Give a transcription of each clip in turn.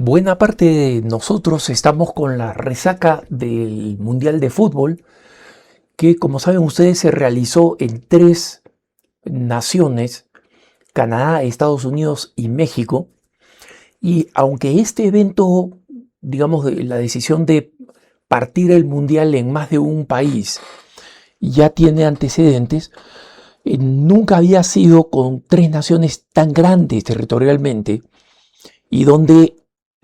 Buena parte de nosotros estamos con la resaca del Mundial de Fútbol, que como saben ustedes se realizó en tres naciones, Canadá, Estados Unidos y México. Y aunque este evento, digamos, de la decisión de partir el Mundial en más de un país ya tiene antecedentes, nunca había sido con tres naciones tan grandes territorialmente y donde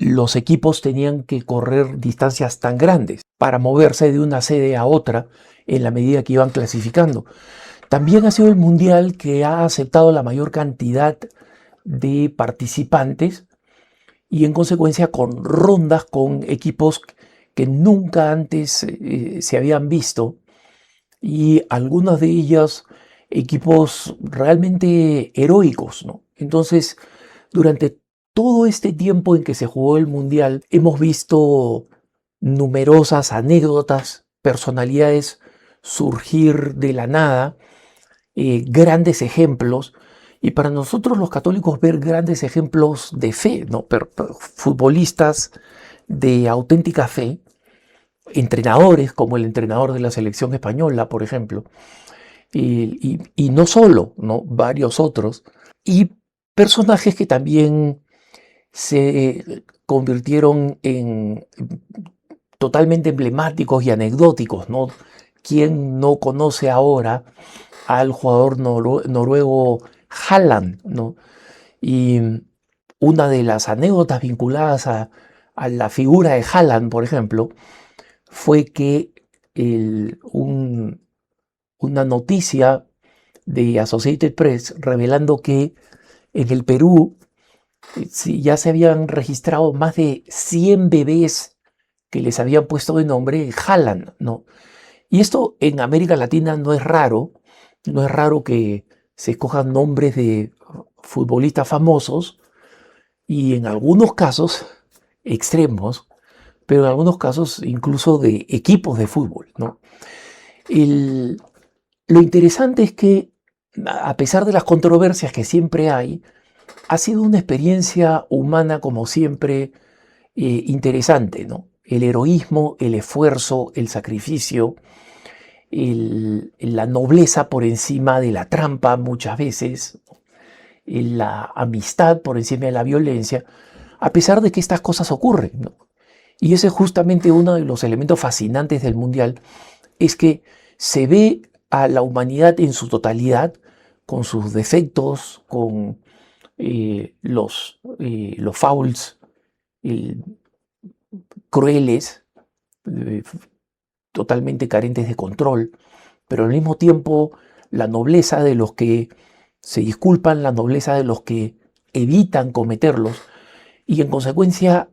los equipos tenían que correr distancias tan grandes para moverse de una sede a otra en la medida que iban clasificando. También ha sido el mundial que ha aceptado la mayor cantidad de participantes y en consecuencia con rondas con equipos que nunca antes se habían visto, y algunos de ellos equipos realmente heroicos, ¿no? Entonces, durante todo este tiempo en que se jugó el Mundial, hemos visto numerosas anécdotas, personalidades surgir de la nada, grandes ejemplos, y para nosotros los católicos ver grandes ejemplos de fe, ¿no? Futbolistas de auténtica fe, entrenadores como el entrenador de la selección española, por ejemplo, y no solo, ¿no? Varios otros, y personajes que también se convirtieron en totalmente emblemáticos y anecdóticos, ¿no? ¿Quién no conoce ahora al jugador noruego Haaland, ¿no? Y una de las anécdotas vinculadas a la figura de Haaland, por ejemplo, fue que una noticia de Associated Press revelando que en el Perú sí, ya se habían registrado más de 100 bebés que les habían puesto de nombre Haaland, ¿no? Y esto en América Latina no es raro que se escojan nombres de futbolistas famosos y en algunos casos extremos, pero en algunos casos incluso de equipos de fútbol, ¿no? Lo interesante es que, a pesar de las controversias que siempre hay, ha sido una experiencia humana, como siempre, interesante, ¿no? El heroísmo, el esfuerzo, el sacrificio, la nobleza por encima de la trampa muchas veces, la amistad por encima de la violencia, a pesar de que estas cosas ocurren, ¿no? Y ese es justamente uno de los elementos fascinantes del Mundial, es que se ve a la humanidad en su totalidad, con sus defectos, con los fouls crueles, eh, totalmente carentes de control, pero al mismo tiempo la nobleza de los que se disculpan, la nobleza de los que evitan cometerlos, y en consecuencia,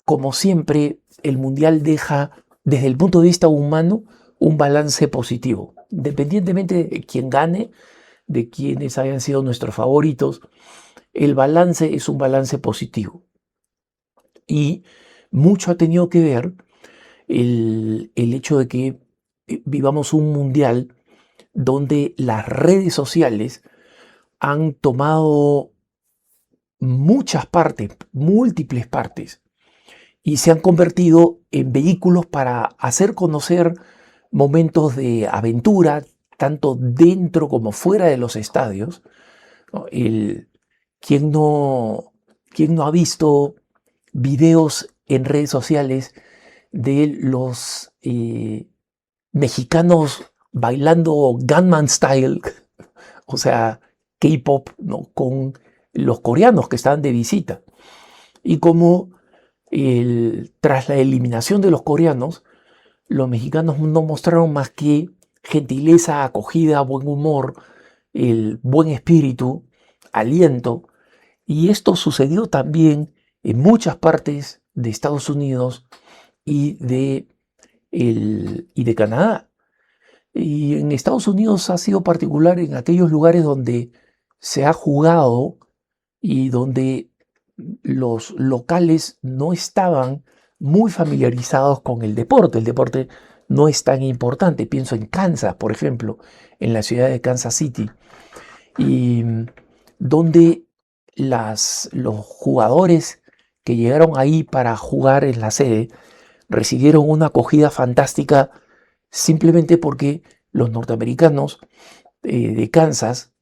como siempre, el Mundial deja, desde el punto de vista humano, un balance positivo. Independientemente de quién gane, de quienes hayan sido nuestros favoritos, el balance es un balance positivo. Y mucho ha tenido que ver el hecho de que vivamos un mundial donde las redes sociales han tomado muchas partes, múltiples partes, y se han convertido en vehículos para hacer conocer momentos de aventura, tanto dentro como fuera de los estadios, ¿no? ¿Quién no, quién no ha visto videos en redes sociales de los mexicanos bailando Gangnam Style, o sea, K-pop, ¿no? Con los coreanos que estaban de visita? Y como tras la eliminación de los coreanos, los mexicanos no mostraron más que gentileza, acogida, buen humor, el buen espíritu, aliento. Y esto sucedió también en muchas partes de Estados Unidos y de Canadá. Y en Estados Unidos ha sido particular en aquellos lugares donde se ha jugado y donde los locales no estaban muy familiarizados con el deporte. El deporte no es tan importante. Pienso en Kansas, por ejemplo, en la ciudad de Kansas City, y donde los jugadores que llegaron ahí para jugar en la sede recibieron una acogida fantástica simplemente porque los norteamericanos de Kansas,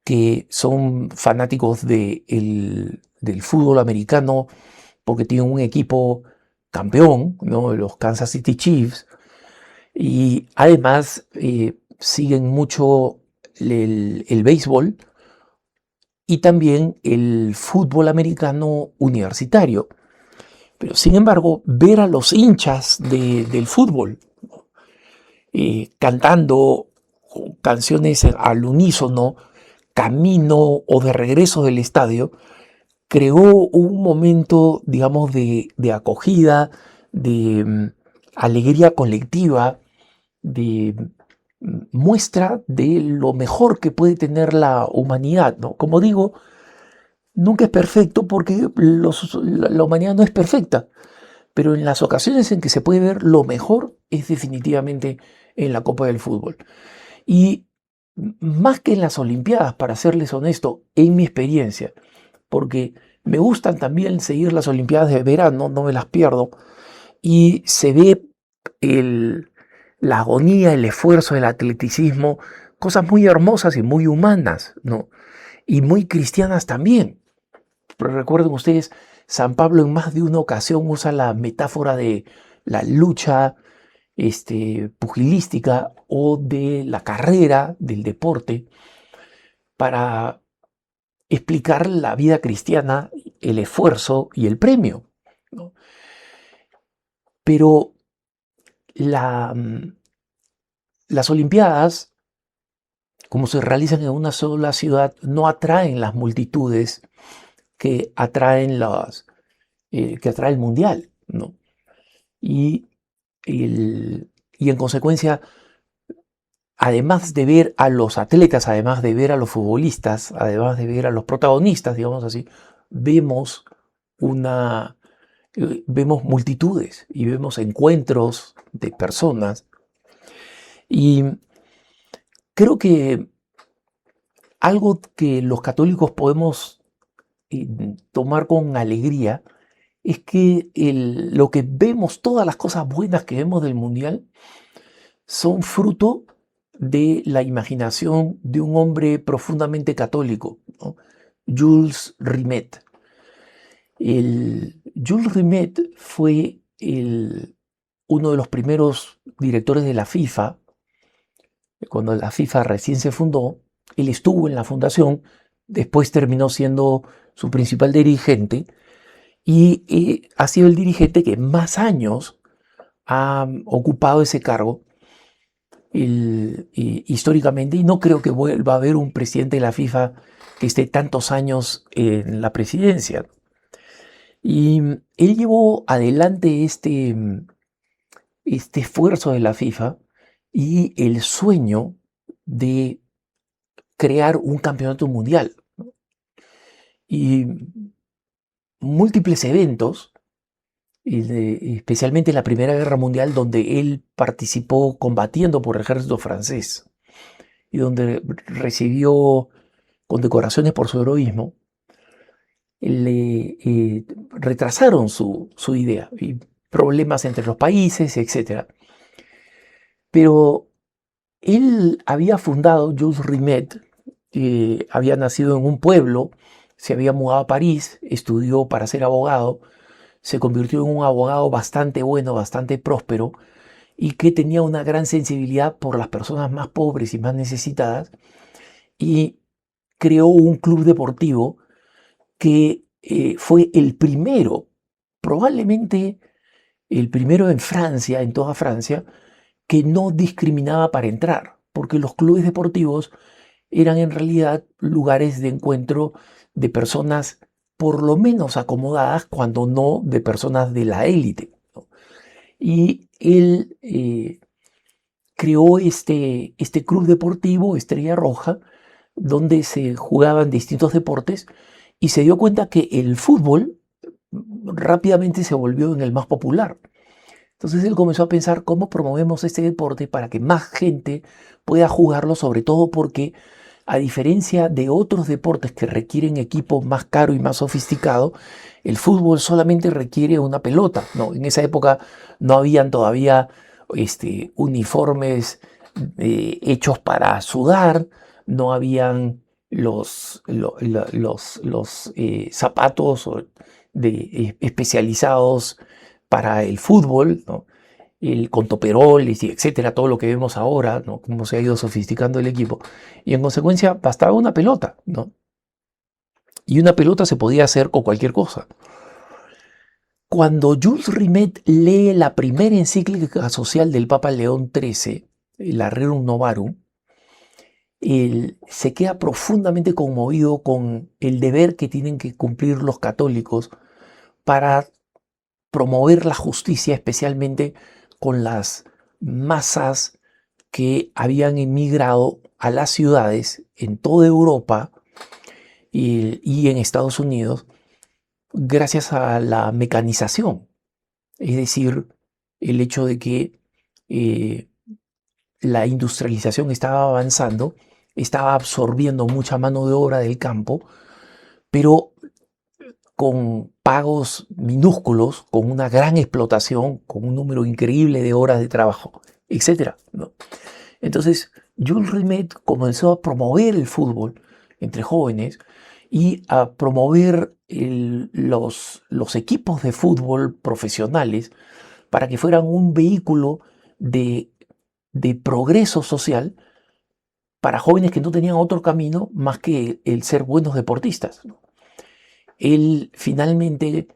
que son fanáticos del fútbol americano porque tienen un equipo campeón, ¿no? Los Kansas City Chiefs, y además siguen mucho el béisbol y también el fútbol americano universitario. Pero sin embargo, ver a los hinchas del fútbol cantando canciones al unísono, camino o de regreso del estadio, creó un momento, digamos, de acogida, de alegría colectiva, de muestra de lo mejor que puede tener la humanidad, ¿no? Como digo, nunca es perfecto porque la humanidad no es perfecta, pero en las ocasiones en que se puede ver lo mejor es definitivamente en la Copa del Fútbol. Y más que en las Olimpiadas, para serles honesto, en mi experiencia, porque me gustan también seguir las Olimpiadas de verano, no me las pierdo, y se ve la agonía, el esfuerzo, el atleticismo, cosas muy hermosas y muy humanas, ¿no? Y muy cristianas también. Pero recuerden ustedes, San Pablo en más de una ocasión usa la metáfora de la lucha pugilística o de la carrera, del deporte, para explicar la vida cristiana, el esfuerzo y el premio, ¿no? Pero las Olimpiadas, como se realizan en una sola ciudad, no atraen las multitudes que atraen que atrae el mundial, ¿no? Y, y en consecuencia, además de ver a los atletas, además de ver a los futbolistas, además de ver a los protagonistas, digamos así, vemos vemos multitudes y vemos encuentros de personas. Y creo que algo que los católicos podemos tomar con alegría es que lo que vemos, todas las cosas buenas que vemos del mundial, son fruto de la imaginación de un hombre profundamente católico, ¿no? Jules Rimet. Jules Rimet fue uno de los primeros directores de la FIFA. Cuando la FIFA recién se fundó, él estuvo en la fundación, después terminó siendo su principal dirigente y ha sido el dirigente que más años ha ocupado ese cargo históricamente, y no creo que vuelva a haber un presidente de la FIFA que esté tantos años en la presidencia. Y él llevó adelante este esfuerzo de la FIFA y el sueño de crear un campeonato mundial. Y múltiples eventos, especialmente en la Primera Guerra Mundial, donde él participó combatiendo por el ejército francés y donde recibió condecoraciones por su heroísmo, le retrasaron su idea y problemas entre los países, etc. Pero él había fundado, Jules Rimet, había nacido en un pueblo, se había mudado a París, estudió para ser abogado, se convirtió en un abogado bastante bueno, bastante próspero, y que tenía una gran sensibilidad por las personas más pobres y más necesitadas, y creó un club deportivo que fue el primero, probablemente el primero en Francia, en toda Francia, que no discriminaba para entrar, porque los clubes deportivos eran en realidad lugares de encuentro de personas por lo menos acomodadas, cuando no de personas de la élite, ¿no? Y él creó este club deportivo, Estrella Roja, donde se jugaban distintos deportes, y se dio cuenta que el fútbol rápidamente se volvió en el más popular. Entonces él comenzó a pensar cómo promovemos este deporte para que más gente pueda jugarlo, sobre todo porque A diferencia de otros deportes que requieren equipo más caro y más sofisticado, el fútbol solamente requiere una pelota, ¿no? En esa época no habían todavía uniformes hechos para sudar, no habían los zapatos especializados para el fútbol, ¿no? Con toperoles y etcétera, todo lo que vemos ahora, ¿no? Cómo se ha ido sofisticando el equipo. Y en consecuencia bastaba una pelota, ¿no? Y una pelota se podía hacer con cualquier cosa. Cuando Jules Rimet lee la primera encíclica social del Papa León XIII, la Rerum Novarum, él se queda profundamente conmovido con el deber que tienen que cumplir los católicos para promover la justicia, especialmente con las masas que habían emigrado a las ciudades en toda Europa y en Estados Unidos gracias a la mecanización. Es decir, el hecho de que la industrialización estaba avanzando, estaba absorbiendo mucha mano de obra del campo, pero con pagos minúsculos, con una gran explotación, con un número increíble de horas de trabajo, etcétera, ¿no? Entonces, Jules Rimet comenzó a promover el fútbol entre jóvenes y a promover los equipos de fútbol profesionales para que fueran un vehículo de, de progreso social para jóvenes que no tenían otro camino más que el ser buenos deportistas, ¿no? Él finalmente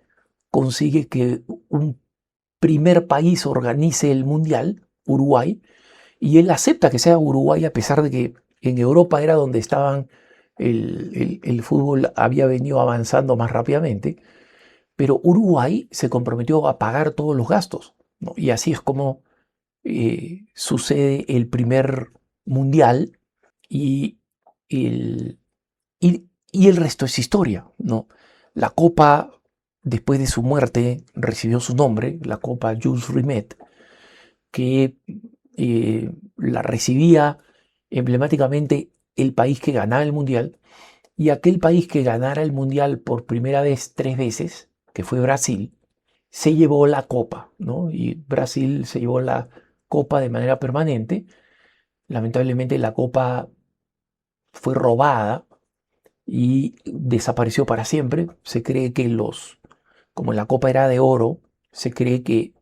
consigue que un primer país organice el mundial, Uruguay, y él acepta que sea Uruguay a pesar de que en Europa era donde estaban, el fútbol había venido avanzando más rápidamente, pero Uruguay se comprometió a pagar todos los gastos, ¿no? Y así es como sucede el primer mundial y el, y el resto es historia, ¿no? La copa, después de su muerte, recibió su nombre, la copa Jules Rimet, que la recibía emblemáticamente el país que ganaba el mundial, y aquel país que ganara el mundial por primera vez 3 veces, que fue Brasil, se llevó la copa, ¿no? Y Brasil se llevó la copa de manera permanente. Lamentablemente la copa fue robada y desapareció para siempre. Se cree que como la copa era de oro, se cree que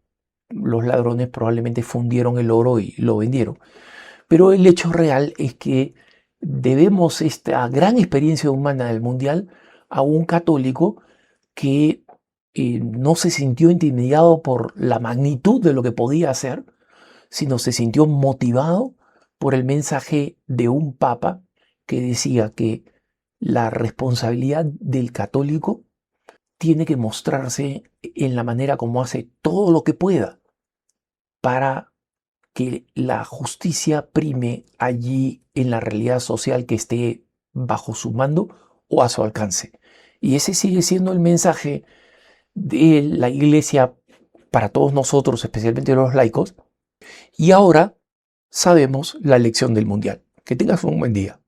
los ladrones probablemente fundieron el oro y lo vendieron. Pero el hecho real es que debemos esta gran experiencia humana del mundial a un católico que no se sintió intimidado por la magnitud de lo que podía hacer, sino se sintió motivado por el mensaje de un papa que decía que la responsabilidad del católico tiene que mostrarse en la manera como hace todo lo que pueda para que la justicia prime allí en la realidad social que esté bajo su mando o a su alcance. Y ese sigue siendo el mensaje de la Iglesia para todos nosotros, especialmente los laicos. Y ahora sabemos la lección del mundial. Que tengas un buen día.